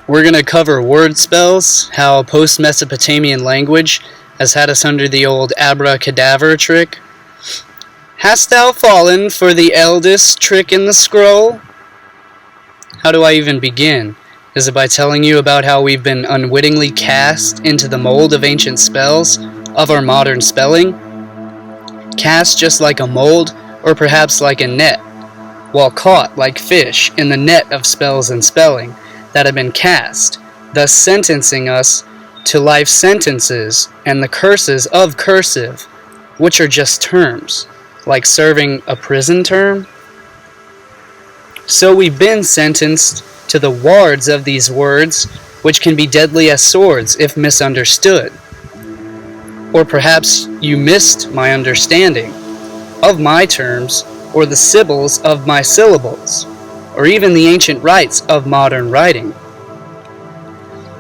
We're going to cover word spells, how post-Mesopotamian language has had us under the old abracadabra trick. Hast thou fallen for the eldest trick in the scroll? How do I even begin? Is it by telling you about how we've been unwittingly cast into the mold of ancient spells, of our modern spelling? Cast just like a mold, or perhaps like a net, while caught like fish in the net of spells and spelling that have been cast, thus sentencing us to life sentences and the curses of cursive, which are just terms, like serving a prison term. So we've been sentenced to the wards of these words, which can be deadly as swords if misunderstood. Or perhaps you missed my understanding of my terms, or the sibyls of my syllables, or even the ancient rites of modern writing.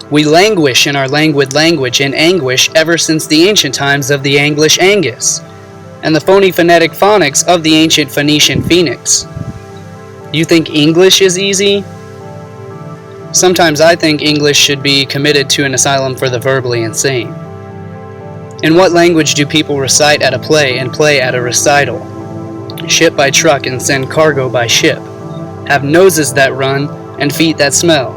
We languish in our languid language in anguish ever since the ancient times of the English Angus, and the phony phonetic phonics of the ancient Phoenician Phonetics. You think English is easy? Sometimes I think English should be committed to an asylum for the verbally insane. In what language do people recite at a play and play at a recital? Ship by truck and send cargo by ship, have noses that run and feet that smell.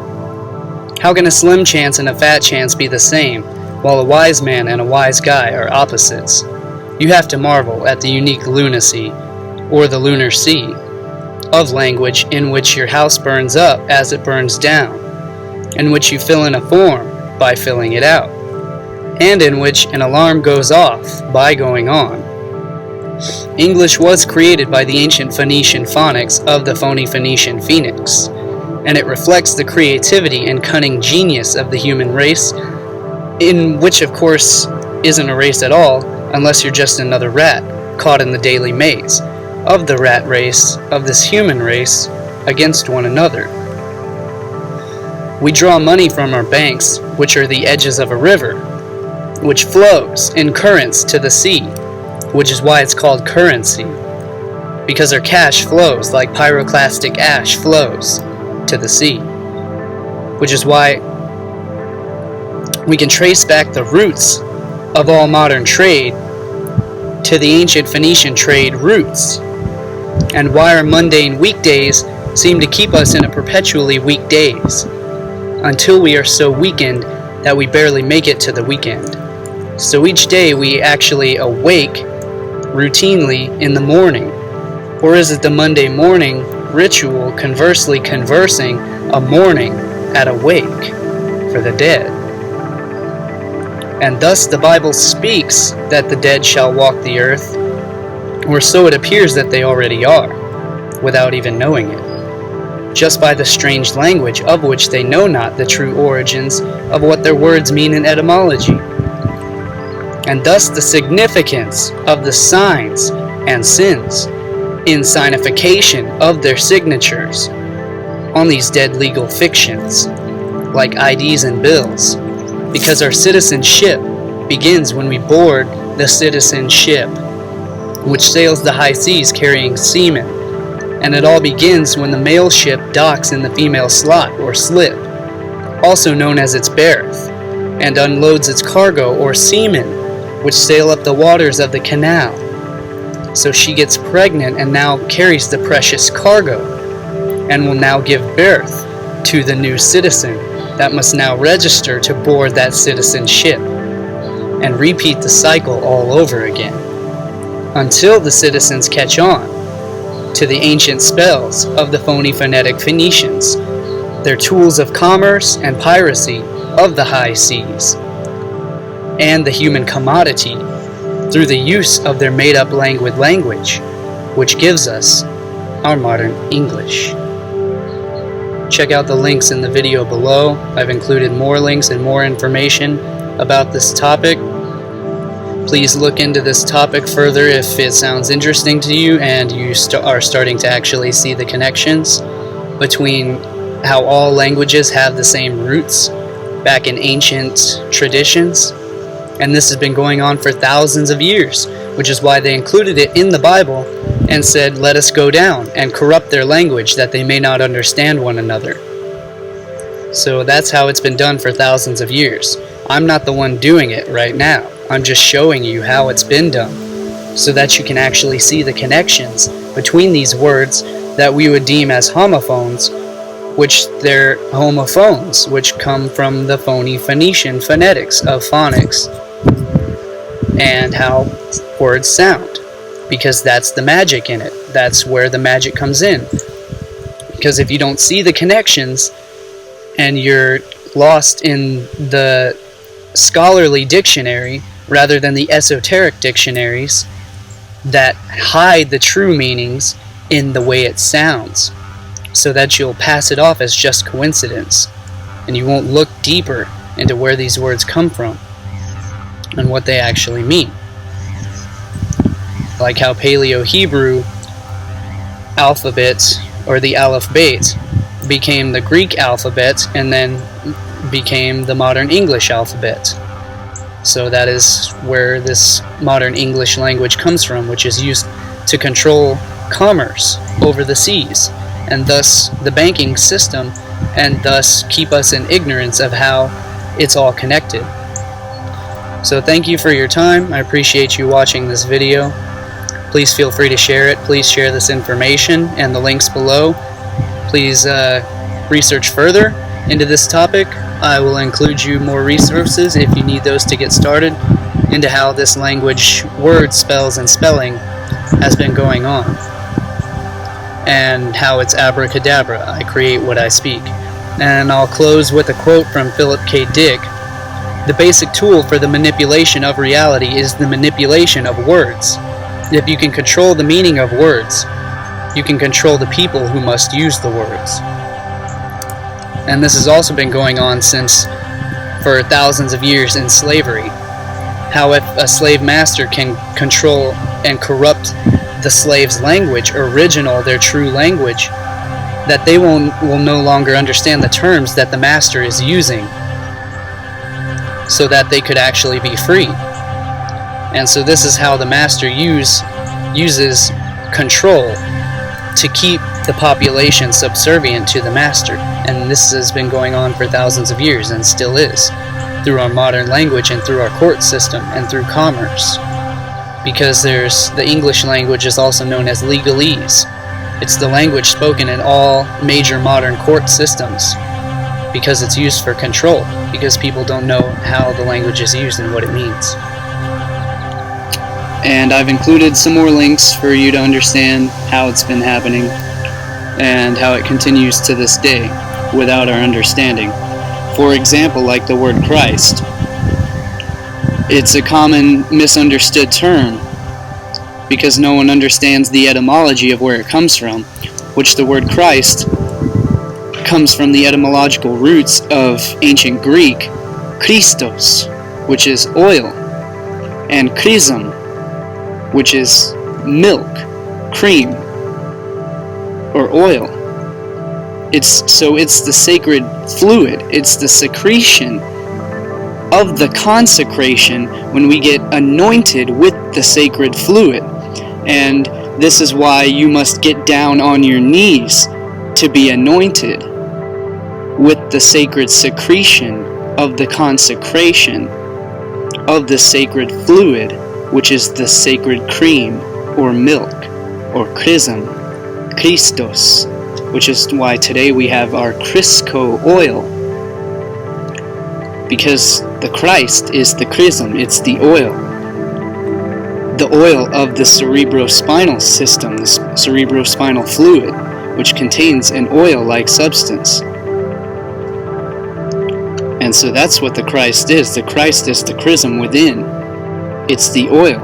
How can a slim chance and a fat chance be the same, while a wise man and a wise guy are opposites? You have to marvel at the unique lunacy, or the lunar sea, of language in which your house burns up as it burns down, in which you fill in a form by filling it out, and in which an alarm goes off by going on. English was created by the ancient Phoenician phonics of the phony Phoenician Phonetics, and it reflects the creativity and cunning genius of the human race, in which of course isn't a race at all unless you're just another rat caught in the daily maze of the rat race of this human race against one another. We draw money from our banks, which are the edges of a river, which flows in currents to the sea, which is why it's called currency, because our cash flows like pyroclastic ash flows to the sea, which is why we can trace back the roots of all modern trade to the ancient Phoenician trade roots, and why our mundane weekdays seem to keep us in a perpetually weak days, until we are so weakened that we barely make it to the weekend. So each day we actually awake routinely in the morning, or is it the Monday morning ritual conversely conversing a morning at a wake for the dead? And thus the Bible speaks that the dead shall walk the earth, or so it appears that they already are, without even knowing it, just by the strange language of which they know not the true origins of what their words mean in etymology. And thus the significance of the signs and sins in signification of their signatures on these dead legal fictions, like IDs and bills, because our citizenship begins when we board the citizen ship, which sails the high seas carrying seamen, and it all begins when the male ship docks in the female slot or slip, also known as its berth, and unloads its cargo or seamen, which sail up the waters of the canal. So she gets pregnant and now carries the precious cargo, and will now give birth to the new citizen that must now register to board that citizen ship, and repeat the cycle all over again, until the citizens catch on to the ancient spells of the phony phonetic Phoenicians, their tools of commerce and piracy of the high seas, and the human commodity through the use of their made-up languid language, which gives us our modern English. Check out the links in the video below. I've included more links and more information about this topic. Please look into this topic further if it sounds interesting to you and you are starting to actually see the connections between how all languages have the same roots back in ancient traditions. And this has been going on for thousands of years, which is why they included it in the Bible and said, let us go down and corrupt their language that they may not understand one another. So that's how it's been done for thousands of years. I'm not the one doing it right now. I'm just showing you how it's been done, so that you can actually see the connections between these words that we would deem as homophones, which they're homophones, which come from the phony Phoenician phonetics of phonics, and how words sound, because that's the magic in it. That's where the magic comes in. Because if you don't see the connections, and you're lost in the scholarly dictionary rather than the esoteric dictionaries that hide the true meanings in the way it sounds, so that you'll pass it off as just coincidence, and you won't look deeper into where these words come from and what they actually mean. Like how Paleo-Hebrew alphabet, or the Aleph-Bet, became the Greek alphabet and then became the modern English alphabet. So that is where this modern English language comes from, which is used to control commerce over the seas, and thus the banking system, and thus keep us in ignorance of how it's all connected. So thank you for your time. I appreciate you watching this video. Please feel free to share it. Please share this information and the links below. Please research further into this topic. I will include you more resources if you need those to get started into how this language, word spells and spelling, has been going on, and how it's abracadabra. I create what I speak. And I'll close with a quote from Philip K. Dick. The basic tool for the manipulation of reality is the manipulation of words. If you can control the meaning of words, you can control the people who must use the words. And this has also been going on for thousands of years in slavery. How if a slave master can control and corrupt the slave's language, their true language, that they will no longer understand the terms that the master is using, so that they could actually be free. And so this is how the master uses control to keep the population subservient to the master. And this has been going on for thousands of years, and still is, through our modern language and through our court system and through commerce. Because the English language is also known as legalese. It's the language spoken in all major modern court systems, because it's used for control, because people don't know how the language is used and what it means. And I've included some more links for you to understand how it's been happening and how it continues to this day without our understanding. For example, like the word Christ. It's a common misunderstood term because no one understands the etymology of where it comes from, which the word Christ comes from the etymological roots of ancient Greek, Christos, which is oil, and chrism, which is milk, cream, or oil. It's the sacred fluid. It's the secretion of the consecration when we get anointed with the sacred fluid. And this is why you must get down on your knees to be anointed with the sacred secretion of the consecration of the sacred fluid, which is the sacred cream or milk or chrism, Christos, which is why today we have our Crisco oil, because the Christ is the chrism, it's the oil of the cerebrospinal system, the cerebrospinal fluid, which contains an oil-like substance. And so that's what the Christ is. The Christ is the chrism within. It's the oil.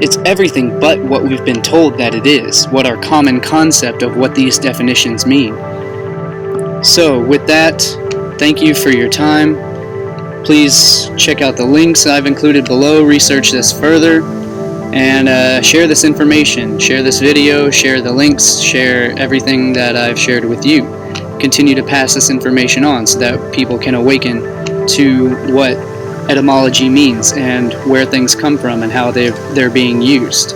It's everything but what we've been told that it is, what our common concept of what these definitions mean. So, with that, thank you for your time. Please check out the links I've included below, research this further, and share this information, share this video, share the links, share everything that I've shared with you. Continue to pass this information on so that people can awaken to what etymology means and where things come from and how they're being used.